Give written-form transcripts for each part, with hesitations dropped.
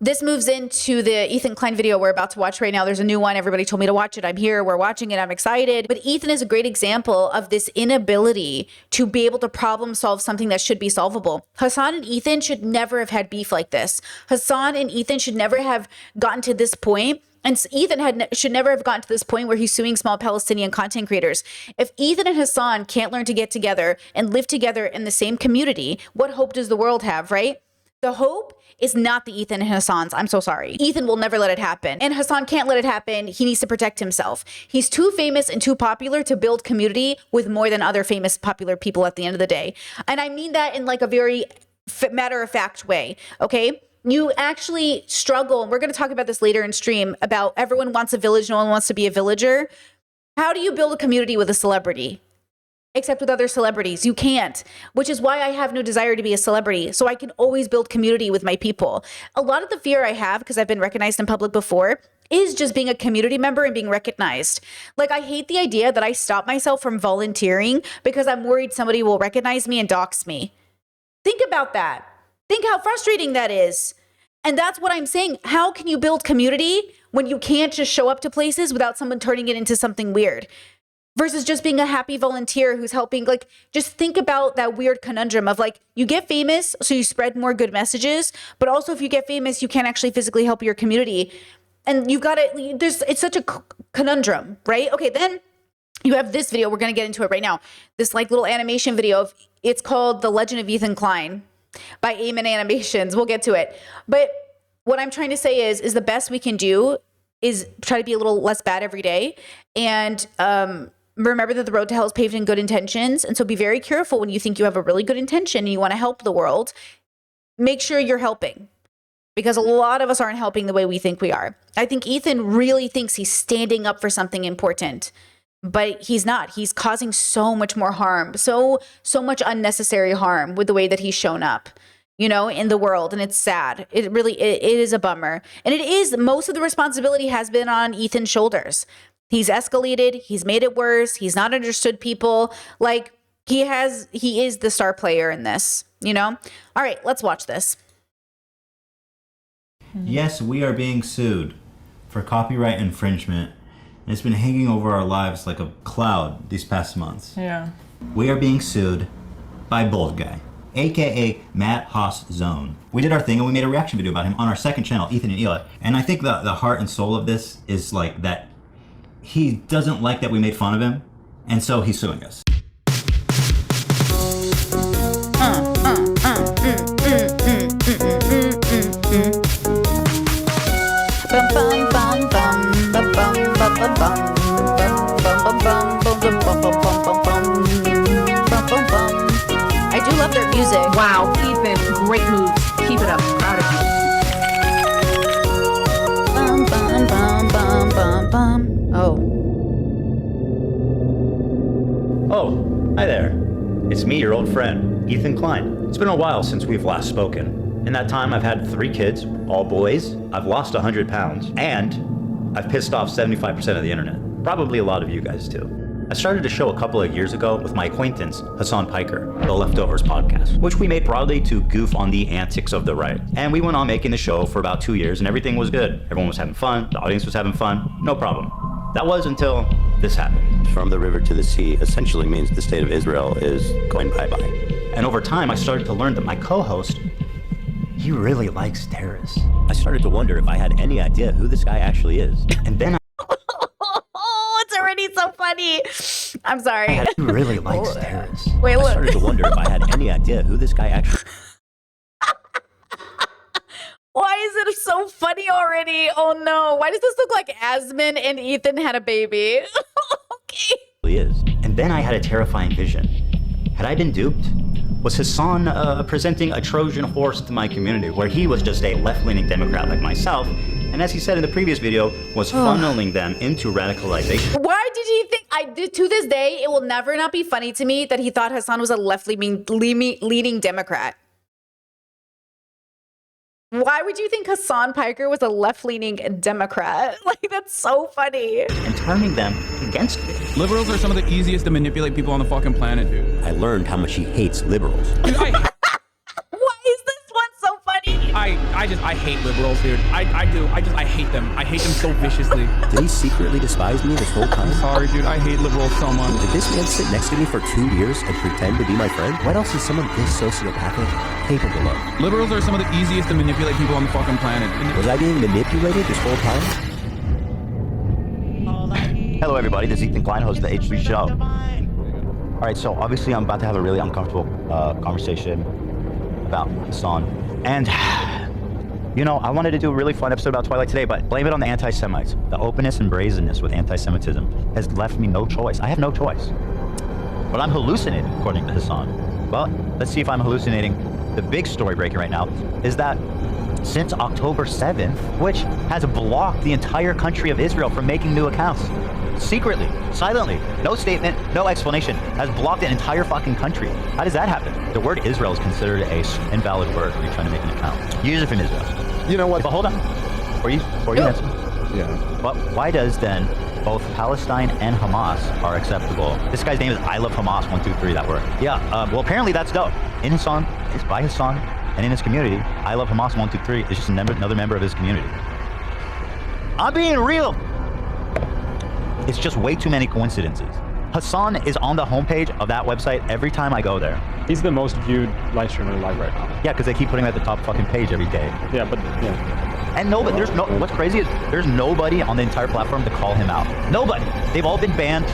This moves into the Ethan Klein video we're about to watch right now. There's a new one. Everybody told me to watch it. I'm here. We're watching it. I'm excited. But Ethan is a great example of this inability to be able to problem solve something that should be solvable. Hassan and Ethan should never have had beef like this. Hassan and Ethan should never have gotten to this point. And Ethan should never have gotten to this point where he's suing small Palestinian content creators. If Ethan and Hassan can't learn to get together and live together in the same community, what hope does the world have, right? The hope is not the Ethan and Hassan's. I'm so sorry. Ethan will never let it happen. And Hassan can't let it happen. He needs to protect himself. He's too famous and too popular to build community with more than other famous, popular people at the end of the day. And I mean that in like a very matter-of-fact way, okay? You actually struggle, and we're going to talk about this later in stream, about everyone wants a village, no one wants to be a villager. How do you build a community with a celebrity? Except with other celebrities. You can't, which is why I have no desire to be a celebrity. So I can always build community with my people. A lot of the fear I have, because I've been recognized in public before, is just being a community member and being recognized. Like, I hate the idea that I stop myself from volunteering because I'm worried somebody will recognize me and dox me. Think about that. Think how frustrating that is. And that's what I'm saying. How can you build community when you can't just show up to places without someone turning it into something weird? Versus just being a happy volunteer who's helping. Like, just think about that weird conundrum of like, you get famous, so you spread more good messages, but also if you get famous, you can't actually physically help your community. And you've got it, it's such a conundrum, right? Okay, then you have this video, we're gonna get into it right now. This like little animation video, it's called The Legend of Ethan Klein by Aamon Animations. We'll get to it. But what I'm trying to say is the best we can do is try to be a little less bad every day. And, remember that the road to hell is paved in good intentions. And so be very careful when you think you have a really good intention and you want to help the world. Make sure you're helping, because a lot of us aren't helping the way we think we are. I think Ethan really thinks he's standing up for something important, but he's not. He's causing so much more harm, so much unnecessary harm with the way that he's shown up, you know, in the world. And it's sad. It is a bummer. And it is, most of the responsibility has been on Ethan's shoulders. He's escalated. He's made it worse. He's not understood people. Like, he is the star player in this, you know? All right, let's watch this. Yes, we are being sued for copyright infringement. And it's been hanging over our lives like a cloud these past months. Yeah. We are being sued by Bold Guy, aka Matt Haas Zone. We did our thing and we made a reaction video about him on our second channel, Ethan and Eli. And I think the heart and soul of this is like that he doesn't like that we made fun of him, and so he's suing us. I do love their music. Wow, Ethan, great moves. Keep it up. Proud of you. Oh, hi there. It's me, your old friend, Ethan Klein. It's been a while since we've last spoken. In that time, I've had 3 kids, all boys. I've lost 100 pounds, and I've pissed off 75% of the internet. Probably a lot of you guys too. I started a show a couple of years ago with my acquaintance, Hassan Piker, the Leftovers podcast, which we made broadly to goof on the antics of the right. And we went on making the show for about 2 years and everything was good. Everyone was having fun, the audience was having fun, no problem. That was until this happened. From the river to the sea essentially means the state of Israel is going bye-bye. And over time, I started to learn that my co-host, he really likes terrorists. I started to wonder if I had any idea who this guy actually is. And then It's already so funny. I'm sorry. he really likes terrorists. Wait, I look. started to wonder if I had any idea who this guy actually Why is it so funny already? Oh no. Why does this look like Aamon and Ethan had a baby? Okay. is. And then I had a terrifying vision. Had I been duped? Was Hassan presenting a Trojan horse to my community, where he was just a left-leaning Democrat like myself, and as he said in the previous video, was funneling them into radicalization? Why did he think, to this day, it will never not be funny to me that he thought Hassan was a left-leaning Democrat. Why would you think Hassan Piker was a left-leaning Democrat? Like, that's so funny. And turning them against me. Liberals are some of the easiest to manipulate people on the fucking planet, dude. I learned how much he hates liberals. Dude, Why is this one so funny? I I hate liberals, dude. I do. I hate them. I hate them so viciously. Did he secretly despise me this whole time? Sorry, dude. I hate liberals so much. Did this man sit next to me for 2 years and pretend to be my friend? What else is someone this sociopathic capable of? Liberals are some of the easiest to manipulate people on the fucking planet. Was I being manipulated this whole time? Hello, everybody. This is Ethan Klein, host of the H3 Show. All right, so obviously I'm about to have a really uncomfortable conversation about Hassan. And, you know, I wanted to do a really fun episode about Twilight today, but blame it on the anti-Semites. The openness and brazenness with anti-Semitism has left me no choice. I have no choice. But I'm hallucinating, according to Hassan. Well, let's see if I'm hallucinating. The big story breaking right now is that since October 7th, which has blocked the entire country of Israel from making new accounts, secretly, silently, no statement, no explanation, has blocked an entire fucking country. How does that happen? The word Israel is considered a invalid word when you're trying to make an account. User from Israel. You know what? But hold on. Before you answer. Yeah. But why does then both Palestine and Hamas are acceptable? This guy's name is I Love Hamas 123, that word. Yeah, well apparently that's dope. In Hassan, it's by Hassan, and in his community, I Love Hamas 123 is just another member of his community. I'm being real. It's just way too many coincidences. Hassan is on the homepage of that website every time I go there. He's the most viewed live streamer alive right now. Yeah, because they keep putting him at the top fucking page every day. Yeah, but yeah. And nobody, what's crazy is there's nobody on the entire platform to call him out. Nobody. They've all been banned.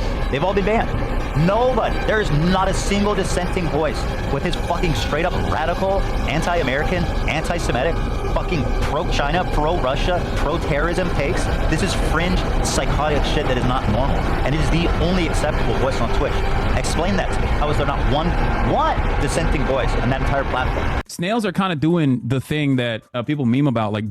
Nobody. There is not a single dissenting voice with his fucking straight up radical, anti-American, anti-Semitic, fucking pro-China, pro-Russia, pro-terrorism takes. This is fringe, psychotic shit that is not normal. And it is the only acceptable voice on Twitch. Explain that to me. How is there not one dissenting voice on that entire platform? Snails are kind of doing the thing that people meme about, like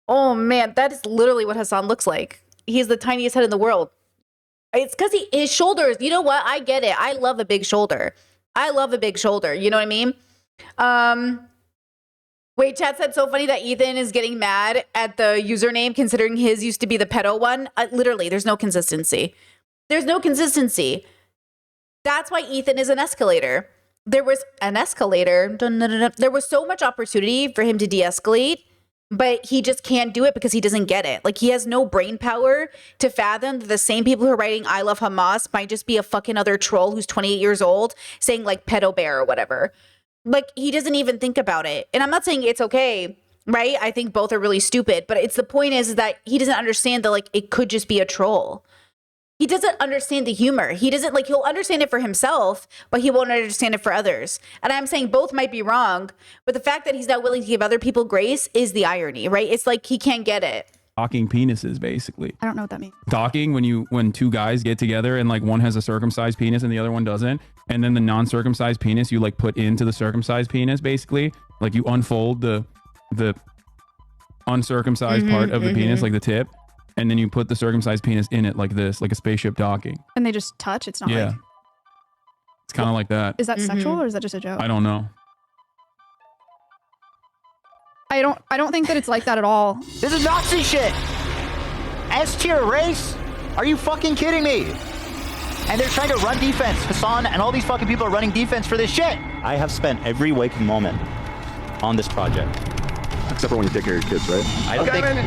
Oh man, that is literally what Hassan looks like. He's the tiniest head in the world. It's because his shoulders, you know what? I get it. I love a big shoulder. You know what I mean? Wait, chat said so funny that Ethan is getting mad at the username considering his used to be the pedo one. Literally, there's no consistency. That's why Ethan is an escalator. There was an escalator. There was so much opportunity for him to de-escalate, but he just can't do it because he doesn't get it. Like, he has no brain power to fathom that the same people who are writing I Love Hamas might just be a fucking other troll who's 28 years old saying like pedo bear or whatever. Like, he doesn't even think about it. And I'm not saying it's okay, right? I think both are really stupid, but it's the point is that he doesn't understand that like it could just be a troll. He doesn't understand the humor. He doesn't like, he'll understand it for himself, but he won't understand it for others. And I'm saying both might be wrong, but the fact that he's not willing to give other people grace is the irony, right? It's like he can't get it. docking penises, basically. I don't know what that means. Docking, when two guys get together and like one has a circumcised penis and the other one doesn't, and then the non-circumcised penis you like put into the circumcised penis, basically. Like you unfold the uncircumcised part of the penis, like the tip, and then you put the circumcised penis in it like this, like a spaceship docking. And they just touch? It's not Yeah. like... It's kind of like that. Is that sexual or is that just a joke? I don't know. I don't think that it's like that at all. This is Nazi shit! S-tier race? Are you fucking kidding me? And they're trying to run defense. Hassan and all these fucking people are running defense for this shit. I have spent every waking moment on this project. Except for when you take care of your kids, right? I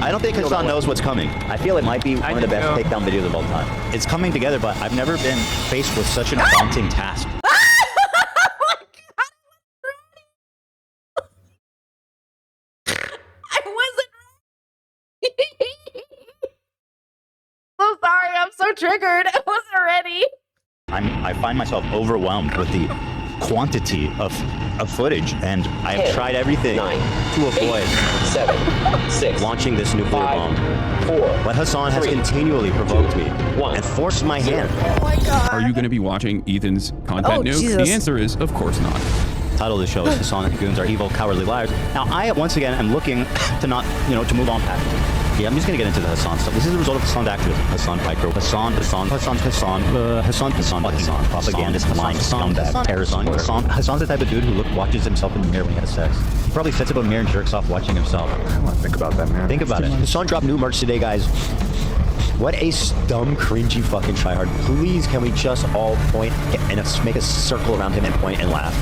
don't think Hassan knows what's coming. I feel it might be one of the best takedown videos of all time. It's coming together, but I've never been faced with such an daunting task. I wasn't so sorry. I'm so triggered. I wasn't ready. I find myself overwhelmed with the quantity of footage, and I have tried everything to avoid 7, 6, launching this nuclear bomb. 4. But Hassan has continually provoked me and forced my hand. Oh my God. Are you going to be watching Ethan's content nuke? Jesus. The answer is, of course not. Title of the show is Hassan and the Goons Are Evil, Cowardly Liars. Now, I, once again, am looking to not, to move on past it. Yeah, I'm just going to get into the Hassan stuff. This is the result of Hassan's activism. Hassan micro. Hassan, propagandist, lying scumbag, terrorist. Hassan's the type of dude who watches himself in the mirror when he has sex. He probably sets up a mirror and jerks off watching himself. I want to think about that, man. Think about it. Hassan dropped new merch today, guys. What a dumb, cringy fucking tryhard. Please, can we just all point and make a circle around him and point and laugh?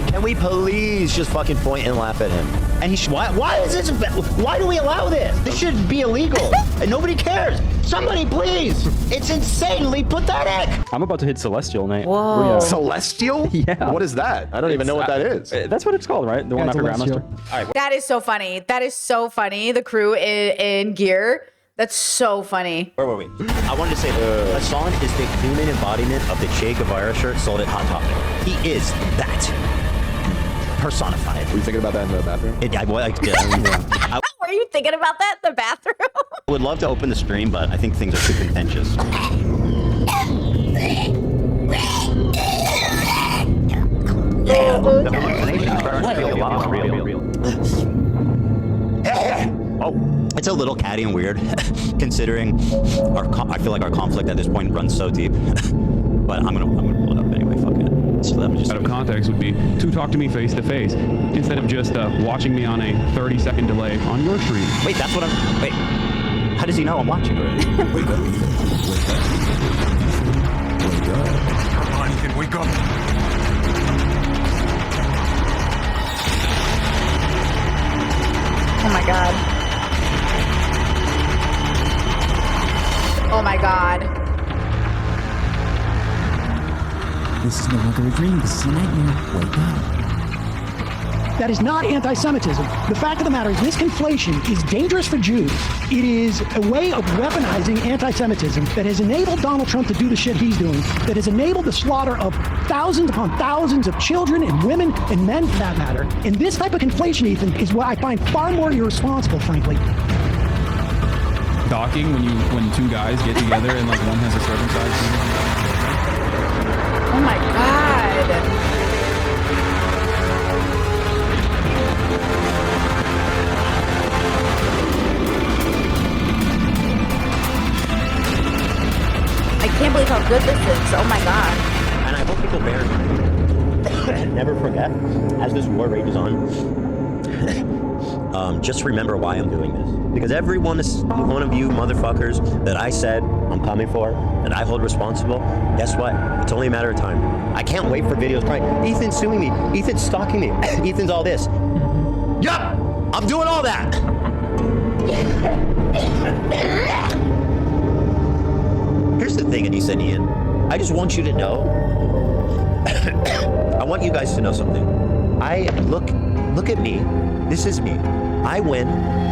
Can we please just fucking point and laugh at him? And he why is this? Why do we allow this? This should be illegal, and nobody cares. Somebody, please! It's insanely pathetic. I'm about to hit Celestial, Nate. Whoa. Celestial? Yeah. What is that? I don't even know what that is. That's what it's called, right? The one after Grandmaster. That is so funny. That is so funny. The crew in gear. That's so funny. Wait. I wanted to say, Hassan is the human embodiment of the Che Guevara shirt sold at Hot Topic. He is that personified. Were you thinking about that in the bathroom? I Were you thinking about that in the bathroom? would love to open the stream, but I think things are too contentious. The hallucinations start to feel a lot more real. Oh, it's a little catty and weird, considering I feel like our conflict at this point runs so deep. But I'm gonna pull it up anyway. Fuck it. So let me just Out of context would be to talk to me face to face instead of just watching me on a 30-second delay on your stream. wait. That's what I'm. Wait. How does he know I'm watching already? Wake up, Ethan. Wake up. Wake up. Come on, Ethan, wake up. Oh my god. Oh my god. This is no longer a dream. This is a nightmare. Wake up. That is not anti-Semitism. The fact of the matter is this conflation is dangerous for Jews. It is a way of weaponizing anti-Semitism that has enabled Donald Trump to do the shit he's doing, that has enabled the slaughter of thousands upon thousands of children and women and men for that matter. And this type of conflation, Ethan, is what I find far more irresponsible, frankly. Docking when two guys get together and like one has a circumcised penis. Oh my god. I can't believe how good this is. Oh my god. And I hope people bear in mind. Never forget, as this war rages on, just remember why I'm doing this. Because every one of you motherfuckers that I said I'm coming for, that I hold responsible, guess what? It's only a matter of time. I can't wait for videos crying, Ethan's suing me, Ethan's stalking me, Ethan's all this. Yup! I'm doing all that! Here's the thing, Anissa and Ian. I just want you to know, I want you guys to know something. Look at me. This is me. I win,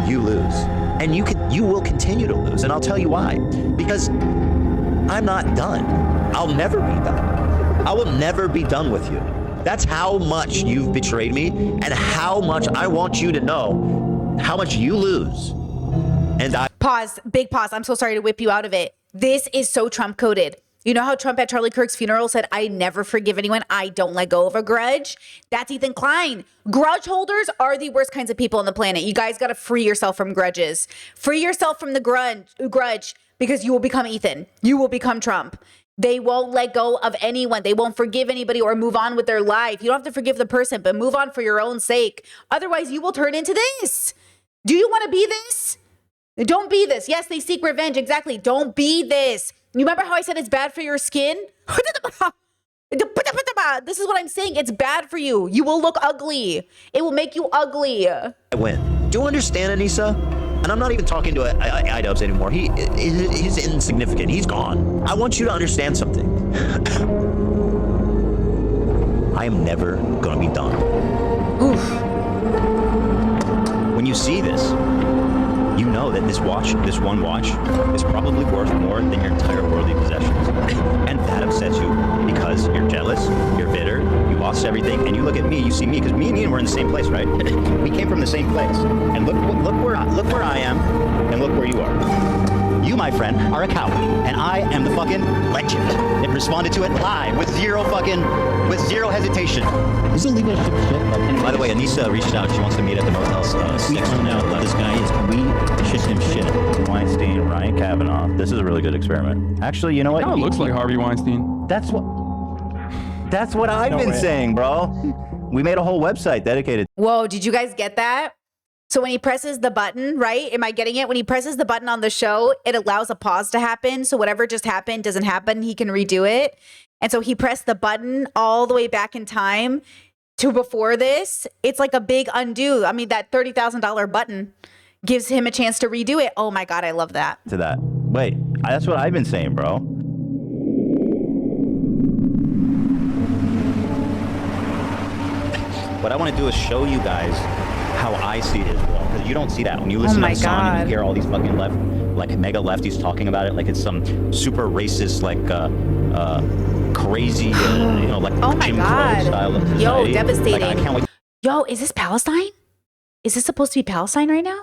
you lose. And you will continue to lose. And I'll tell you why. Because I'm not done. I'll never be done. I will never be done with you. That's how much you've betrayed me and how much I want you to know how much you lose. And Pause. Big pause. I'm so sorry to whip you out of it. This is so Trump coded. You know how Trump at Charlie Kirk's funeral said, I never forgive anyone. I don't let go of a grudge. That's Ethan Klein. Grudge holders are the worst kinds of people on the planet. You guys got to free yourself from grudges. Free yourself from the grudge because you will become Ethan. You will become Trump. They won't let go of anyone. They won't forgive anybody or move on with their life. You don't have to forgive the person, but move on for your own sake. Otherwise, you will turn into this. Do you want to be this? Don't be this. Yes, they seek revenge. Exactly. Don't be this. You remember how I said it's bad for your skin? This is what I'm saying. It's bad for you. You will look ugly. It will make you ugly. I win. Do you understand, Anissa? And I'm not even talking to iDubbbz anymore. He's insignificant. He's gone. I want you to understand something. I am never going to be done. Oof. When you see this, you know that this one watch, is probably worth more than your entire worldly possessions. And that upsets you because you're jealous, you're bitter, you lost everything, and you look at me, you see me, because me and Ian were in the same place, right? We came from the same place. And look where I am, and look where you are. You, my friend, are a coward, and I am the fucking legend that responded to it live with zero hesitation. This is illegal shit. And by the way, Anissa reached out. She wants to meet at the Motel 6. We found out this guy is, we shit him shit. Weinstein, Ryan Kavanaugh. This is a really good experiment. Actually, you know what? Kind of looks like Harvey Weinstein. That's what I've been saying, bro. We made a whole website dedicated. Whoa, did you guys get that? So when he presses the button, right? Am I getting it? When he presses the button on the show, it allows a pause to happen. So whatever just happened doesn't happen. He can redo it. And so he pressed the button all the way back in time to before this. It's like a big undo. I mean, that $30,000 button gives him a chance to redo it. Oh my God, I love that. To that. Wait, that's what I've been saying, bro. What I want to do is show you guys how I see Israel, because you don't see that when you listen to Hassan and you hear all these fucking mega lefties talking about it like it's some super racist, like crazy, like oh my Jim God. Crow style of society. Yo, devastating. Like, I can't wait. Yo, is this Palestine? Is this supposed to be Palestine right now?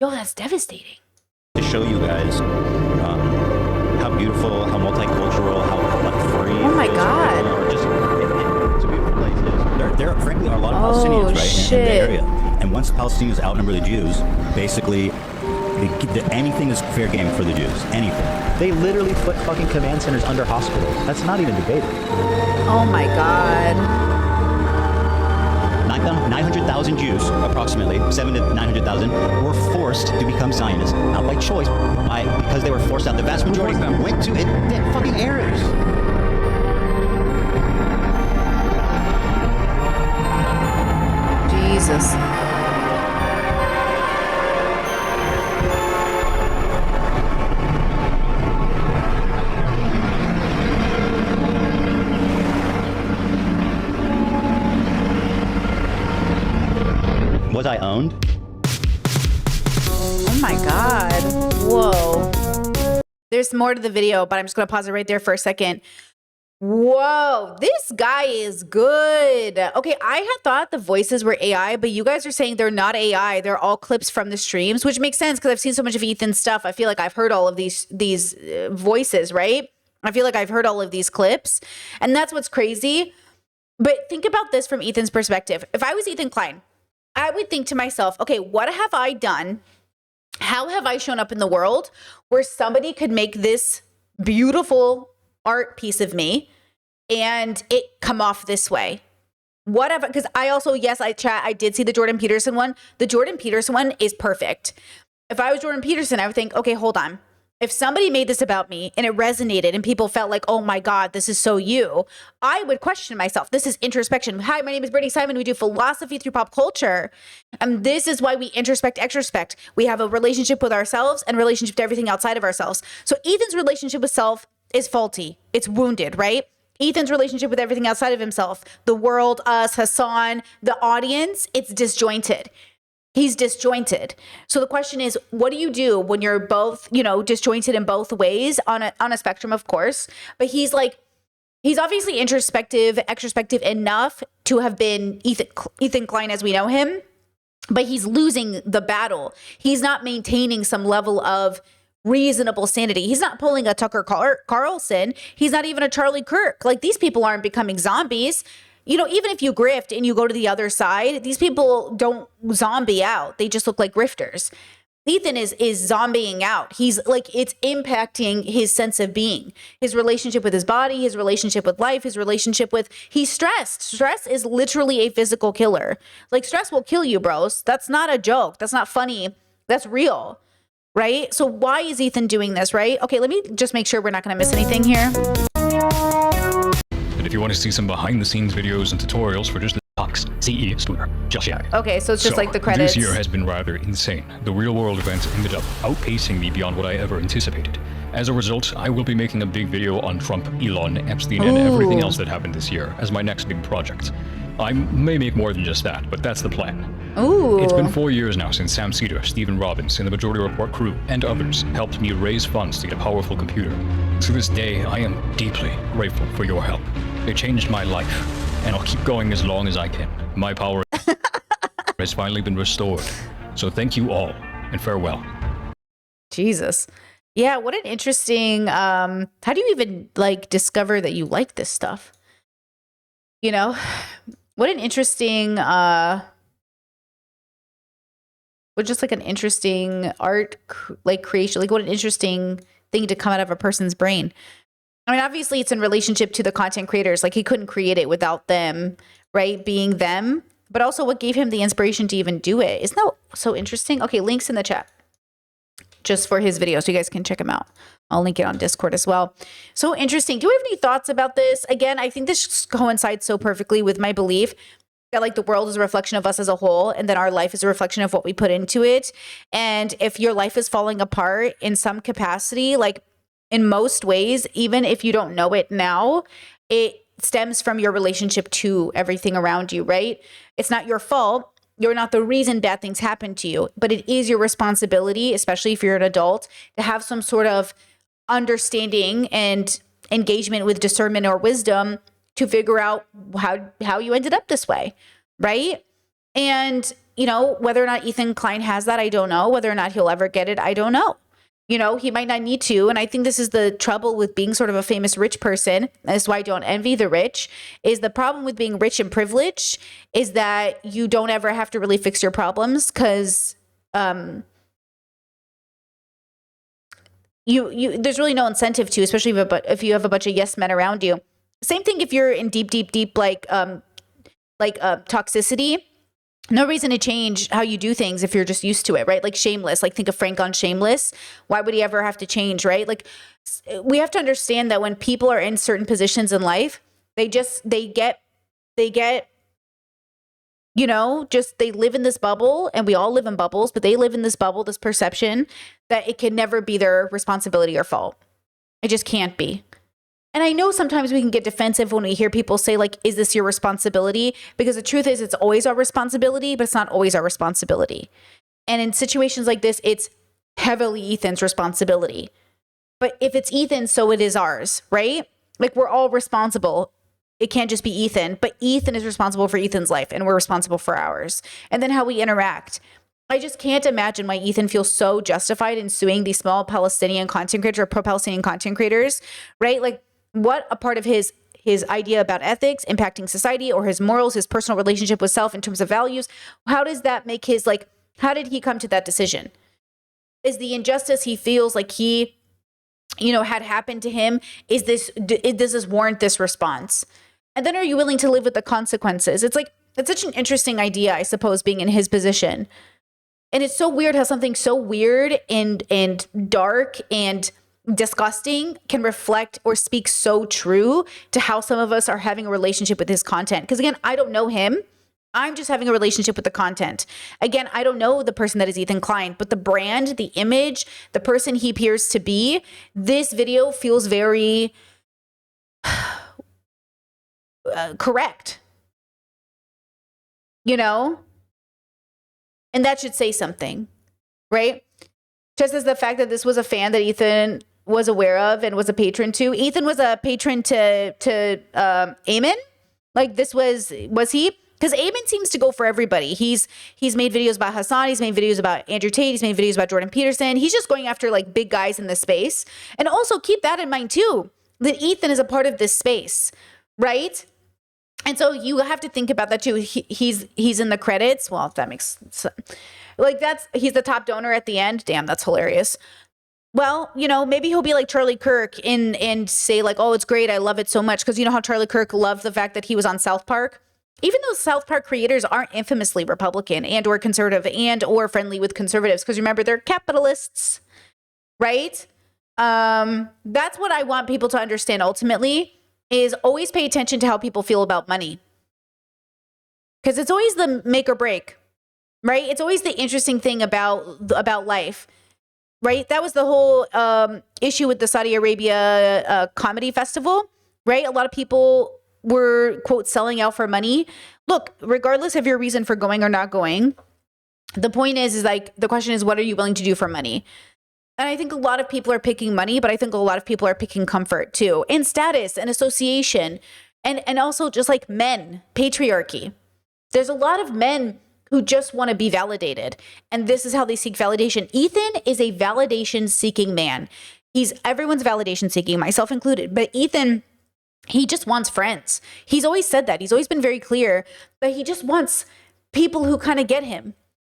Yo, that's devastating. To show you guys how beautiful, how multicultural, how like free. Oh my God. It's a beautiful place. There frankly are a lot of Palestinians, right, in the area. And once the Palestinians outnumber the Jews, basically, anything is fair game for the Jews. Anything. They literally put fucking command centers under hospitals. That's not even debated. Oh my God. 900,000 Jews, approximately 700,000 to 900,000, were forced to become Zionists, not by choice, because they were forced out. The vast majority went to fucking Arabs. Jesus. Was I owned? Oh my God. Whoa. There's more to the video, but I'm just going to pause it right there for a second. Whoa, this guy is good. Okay, I had thought the voices were AI, but you guys are saying they're not AI. They're all clips from the streams, which makes sense because I've seen so much of Ethan's stuff. I feel like I've heard all of these voices, right? I feel like I've heard all of these clips, and that's what's crazy. But think about this from Ethan's perspective. If I was Ethan Klein, I would think to myself, okay, what have I done? How have I shown up in the world where somebody could make this beautiful art piece of me and it come off this way? Whatever, because I also, yes, I did see the Jordan Peterson one. The Jordan Peterson one is perfect. If I was Jordan Peterson, I would think, okay, hold on. If somebody made this about me and it resonated and people felt like, oh my God, this is so you, I would question myself. This is introspection. Hi, my name is Brittany Simon. We do philosophy through pop culture. And this is why we introspect, extrospect. We have a relationship with ourselves and relationship to everything outside of ourselves. So Ethan's relationship with self is faulty. It's wounded, right? Ethan's relationship with everything outside of himself, the world, us, Hassan, the audience, it's disjointed. He's disjointed. So the question is, what do you do when you're both, disjointed in both ways on a spectrum, of course, but he's obviously introspective, extrospective enough to have been Ethan Klein as we know him, but he's losing the battle. He's not maintaining some level of reasonable sanity. He's not pulling a Tucker Carlson. He's not even a Charlie Kirk. Like, these people aren't becoming zombies. Even if you grift and you go to the other side, these people don't zombie out. They just look like grifters. Ethan is zombieing out. He's like, it's impacting his sense of being, his relationship with his body, his relationship with life, his relationship with, he's stressed. Stress is literally a physical killer. Like, stress will kill you, bros. That's not a joke. That's not funny. That's real. Right? So why is Ethan doing this, right? Okay, let me just make sure we're not going to miss anything here. And if you want to see some behind-the-scenes videos and tutorials for just the talks, CE Studer, just yeah. Okay, so it's just like the credits. This year has been rather insane. The real-world events ended up outpacing me beyond what I ever anticipated. As a result, I will be making a big video on Trump, Elon, Epstein, and everything else that happened this year as my next big project. I may make more than just that, but that's the plan. Ooh. It's been 4 years now since Sam Cedar, Stephen Robbins, and the Majority Report crew, and others, helped me raise funds to get a powerful computer. To this day, I am deeply grateful for your help. It changed my life, and I'll keep going as long as I can. My power has finally been restored. So thank you all, and farewell. Jesus. Yeah, what an interesting, how do you even discover that you like this stuff? What an interesting, just an interesting art, creation, what an interesting thing to come out of a person's brain. I mean, obviously it's in relationship to the content creators. He couldn't create it without them, right? Being them, but also what gave him the inspiration to even do it. Isn't that so interesting. Okay, links in the chat just for his video so you guys can check him out. I'll link it on Discord as well. So interesting. Do you have any thoughts about this? Again, I think this coincides so perfectly with my belief that like the world is a reflection of us as a whole, and that our life is a reflection of what we put into it. And if your life is falling apart in some capacity, like in most ways, even if you don't know it now, it stems from your relationship to everything around you, right? It's not your fault. You're not the reason bad things happen to you, but it is your responsibility, especially if you're an adult, to have some sort of understanding and engagement with discernment or wisdom to figure out how you ended up this way, right? And, you know, whether or not Ethan Klein has that, I don't know. Whether or not he'll ever get it, I don't know. You know, he might not need to. And I think this is the trouble with being sort of a famous rich person. That's why I don't envy the rich, is the problem with being rich and privileged is that you don't ever have to really fix your problems because there's really no incentive to, especially if you have a bunch of yes men around you. Same thing if you're in deep toxicity. No reason to change how you do things if you're just used to it, right? Like Shameless, like think of Frank on Shameless. Why would he ever have to change, right? Like we have to understand that when people are in certain positions in life, they get, you know, just they live in this bubble, and we all live in bubbles, but they live in this bubble, this perception that it can never be their responsibility or fault. It just can't be. And I know sometimes we can get defensive when we hear people say, like, is this your responsibility? Because the truth is it's always our responsibility, but it's not always our responsibility. And in situations like this, it's heavily Ethan's responsibility. But if it's Ethan, so it is ours, right? Like we're all responsible. It can't just be Ethan, but Ethan is responsible for Ethan's life and we're responsible for ours. And then how we interact. I just can't imagine why Ethan feels so justified in suing these small Palestinian content creators or pro-Palestinian content creators, right? Like, what a part of his idea about ethics impacting society or his morals, his personal relationship with self in terms of values, how does that make his, like, how did he come to that decision? Is the injustice he feels like he, you know, had happened to him, does this warrant this response? And then are you willing to live with the consequences? It's like, it's such an interesting idea, I suppose, being in his position. And it's so weird how something so weird and dark and disgusting can reflect or speak so true to how some of us are having a relationship with his content. Because again, I don't know him. I'm just having a relationship with the content. Again, I don't know the person that is Ethan Klein, but the brand, the image, the person he appears to be, this video feels very correct. You know? And that should say something, right? Just as the fact that this was a fan that Ethan was aware of and was a patron to. Ethan was a patron to Aamon. Like this was he? Because Aamon seems to go for everybody. He's made videos about Hassan. He's made videos about Andrew Tate. He's made videos about Jordan Peterson. He's just going after like big guys in this space. And also keep that in mind too, that Ethan is a part of this space, right? And so you have to think about that too. He's in the credits. Well, if that makes sense. Like he's the top donor at the end. Damn, that's hilarious. Well, you know, maybe he'll be like Charlie Kirk and say like, oh, it's great. I love it so much. Because you know how Charlie Kirk loved the fact that he was on South Park? Even though South Park creators aren't infamously Republican and or conservative and or friendly with conservatives. Because remember, they're capitalists, right? That's what I want people to understand ultimately is always pay attention to how people feel about money. Because it's always the make or break, right? It's always the interesting thing about life. Right? That was the whole issue with the Saudi Arabia comedy festival, right? A lot of people were, quote, selling out for money. Look, regardless of your reason for going or not going, the point is like, the question is, what are you willing to do for money? And I think a lot of people are picking money, but I think a lot of people are picking comfort too, and status and association, and also just like men, patriarchy. There's a lot of men who just want to be validated. And this is how they seek validation. Ethan is a validation seeking man. He's everyone's validation seeking, myself included. But Ethan, he just wants friends. He's always said that. He's always been very clear that he just wants people who kind of get him,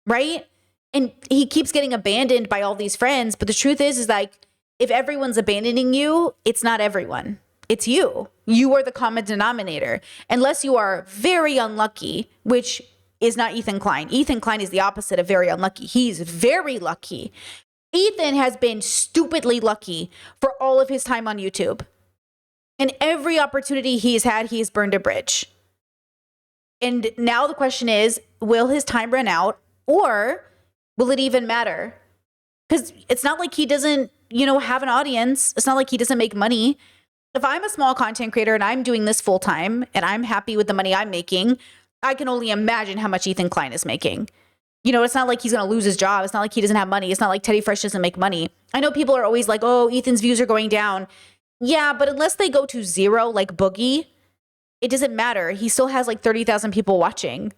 right? And he keeps getting abandoned by all these friends. But the truth is like, if everyone's abandoning you, it's not everyone. It's you. You are the common denominator. Unless you are very unlucky, which is not Ethan Klein. Ethan Klein is the opposite of very unlucky. He's very lucky. Ethan has been stupidly lucky for all of his time on YouTube. And every opportunity he's had, he's burned a bridge. And now the question is, will his time run out, or will it even matter? Because it's not like he doesn't, have an audience. It's not like he doesn't make money. If I'm a small content creator and I'm doing this full time and I'm happy with the money I'm making, I can only imagine how much Ethan Klein is making. It's not like he's going to lose his job. It's not like he doesn't have money. It's not like Teddy Fresh doesn't make money. I know people are always like, oh, Ethan's views are going down. Yeah, but unless they go to zero, like Boogie, it doesn't matter. He still has like 30,000 people watching.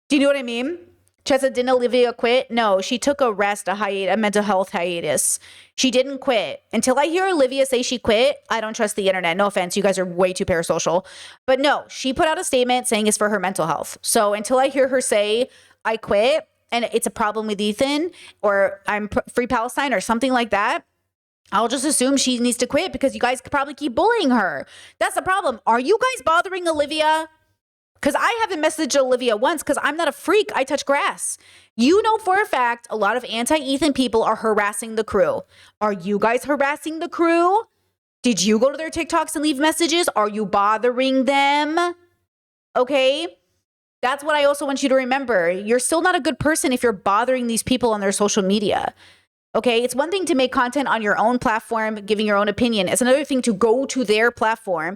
Do you know what I mean? Chesa, didn't Olivia quit? No, she took a rest, a mental health hiatus. She didn't quit. Until I hear Olivia say she quit, I don't trust the internet. No offense, you guys are way too parasocial. But no, she put out a statement saying it's for her mental health. So until I hear her say, I quit, and it's a problem with Ethan, or I'm free Palestine, or something like that, I'll just assume she needs to quit because you guys could probably keep bullying her. That's the problem. Are you guys bothering Olivia? Because I haven't messaged Olivia once because I'm not a freak. I touch grass. You know for a fact a lot of anti-Ethan people are harassing the crew. Are you guys harassing the crew? Did you go to their TikToks and leave messages? Are you bothering them? Okay? That's what I also want you to remember. You're still not a good person if you're bothering these people on their social media. Okay? It's one thing to make content on your own platform, giving your own opinion. It's another thing to go to their platform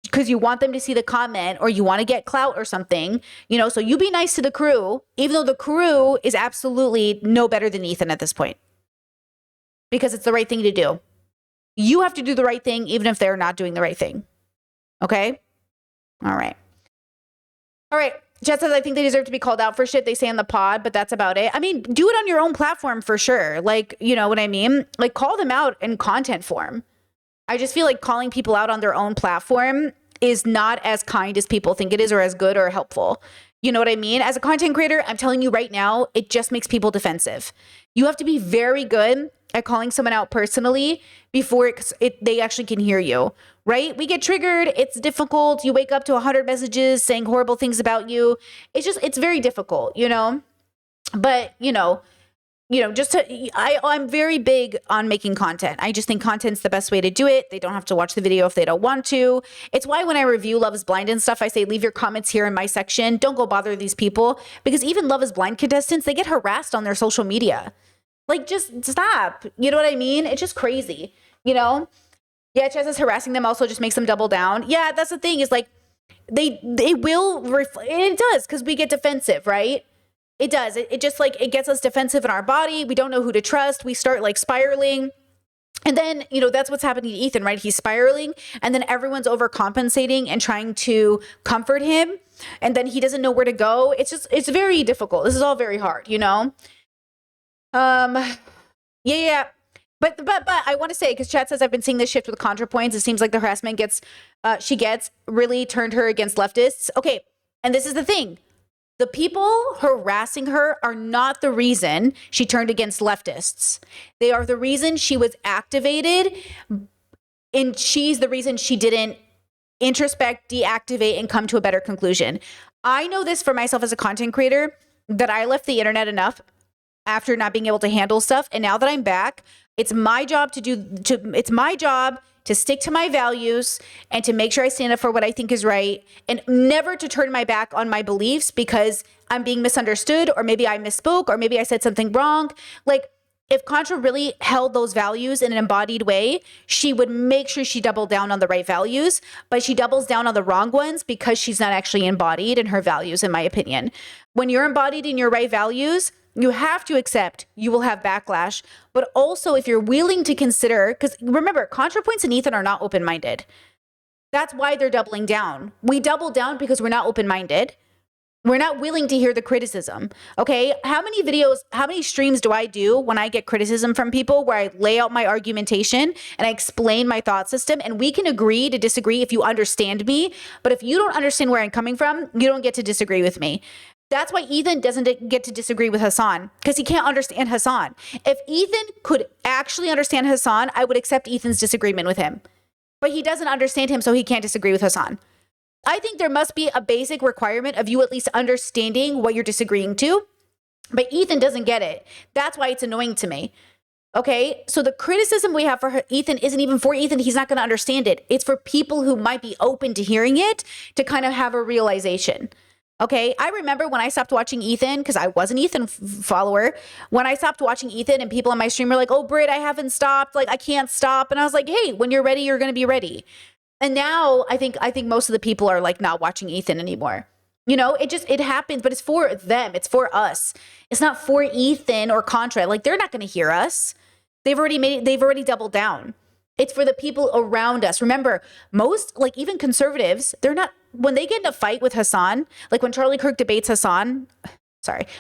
because you want them to see the comment or you want to get clout or something, so you be nice to the crew, even though the crew is absolutely no better than Ethan at this point, because it's the right thing to do. You have to do the right thing, even if they're not doing the right thing. Okay? All right. Jet says, I think they deserve to be called out for shit they say on the pod, but that's about it. I mean, do it on your own platform for sure. Like, you know what I mean? Like, call them out in content form. I just feel like calling people out on their own platform is not as kind as people think it is, or as good or helpful. You know what I mean? As a content creator, I'm telling you right now, it just makes people defensive. You have to be very good at calling someone out personally before they actually can hear you, right? We get triggered. It's difficult. You wake up to 100 messages saying horrible things about you. It's very difficult, But, I'm very big on making content. I just think content's the best way to do it. They don't have to watch the video if they don't want to. It's why when I review Love is Blind and stuff, I say, leave your comments here in my section. Don't go bother these people, because even Love is Blind contestants, they get harassed on their social media. Like, just stop. You know what I mean? It's just crazy, Yeah, Chess harassing them also just makes them double down. Yeah, that's the thing, is like, they will reflect. It does, because we get defensive, right? It does. It just like, it gets us defensive in our body. We don't know who to trust. We start like spiraling. And then, that's what's happening to Ethan, right? He's spiraling, and then everyone's overcompensating and trying to comfort him. And then he doesn't know where to go. It's very difficult. This is all very hard, Yeah. But I want to say, because chat says I've been seeing this shift with ContraPoints. It seems like the harassment she gets really turned her against leftists. Okay. And this is the thing. The people harassing her are not the reason she turned against leftists. They are the reason she was activated, and she's the reason she didn't introspect, deactivate, and come to a better conclusion. I know this for myself as a content creator, that I left the internet enough after not being able to handle stuff. And now that I'm back, it's my job to stick to my values and to make sure I stand up for what I think is right, and never to turn my back on my beliefs because I'm being misunderstood, or maybe I misspoke, or maybe I said something wrong. Like, if Contra really held those values in an embodied way, she would make sure she doubled down on the right values, but she doubles down on the wrong ones because she's not actually embodied in her values, in my opinion. When you're embodied in your right values, you have to accept you will have backlash, but also if you're willing to consider, because remember, ContraPoints and Ethan are not open-minded. That's why they're doubling down. We double down because we're not open-minded. We're not willing to hear the criticism. Okay. How many streams do I do when I get criticism from people where I lay out my argumentation and I explain my thought system, and we can agree to disagree if you understand me. But if you don't understand where I'm coming from, you don't get to disagree with me. That's why Ethan doesn't get to disagree with Hassan, because he can't understand Hassan. If Ethan could actually understand Hassan, I would accept Ethan's disagreement with him. But he doesn't understand him, so he can't disagree with Hassan. I think there must be a basic requirement of you at least understanding what you're disagreeing to. But Ethan doesn't get it. That's why it's annoying to me. Okay, so the criticism we have for Ethan isn't even for Ethan. He's not going to understand it. It's for people who might be open to hearing it to kind of have a realization. Okay, I remember when I stopped watching Ethan, because I was an Ethan follower, when I stopped watching Ethan and people on my stream were like, oh, Britt, I haven't stopped. Like, I can't stop. And I was like, hey, when you're ready, you're going to be ready. And now I think most of the people are like not watching Ethan anymore. You know, it happens, but it's for them. It's for us. It's not for Ethan or Contra. Like, they're not going to hear us. They've already doubled down. It's for the people around us. Remember, most, like even conservatives, they're not, when they get in a fight with Hassan, like when Charlie Kirk debates Hassan,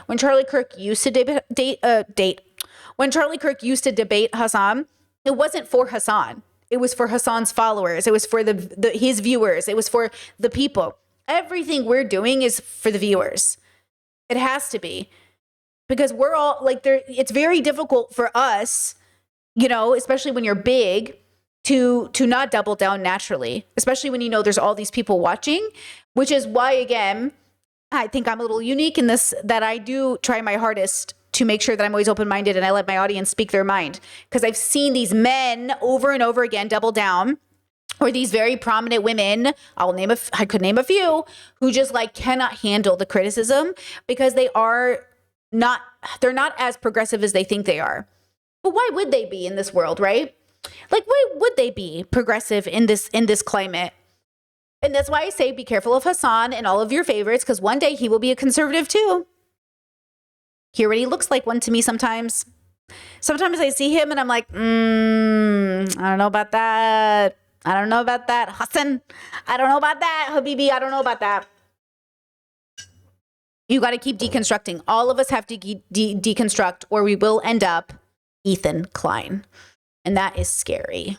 when Charlie Kirk used to when Charlie Kirk used to debate Hassan, it wasn't for Hassan. It was for Hassan's followers. It was for his viewers. It was for the people. Everything we're doing is for the viewers. It has to be, because we're all like, it's very difficult for us, you know, especially when you're big, to not double down naturally, especially when you know there's all these people watching, which is why, again, I think I'm a little unique in this, that I do try my hardest to make sure that I'm always open-minded and I let my audience speak their mind, because I've seen these men over and over again double down, or these very prominent women, I could name a few, who just like cannot handle the criticism because they're not as progressive as they think they are. But why would they be in this world, right? Like, why would they be progressive in this climate? And that's why I say be careful of Hassan and all of your favorites, because one day he will be a conservative too. He already looks like one to me sometimes. Sometimes I see him and I'm like, I don't know about that. I don't know about that. Hassan, I don't know about that. Habibi, I don't know about that. You got to keep deconstructing. All of us have to deconstruct, or we will end up Ethan Klein. And that is scary.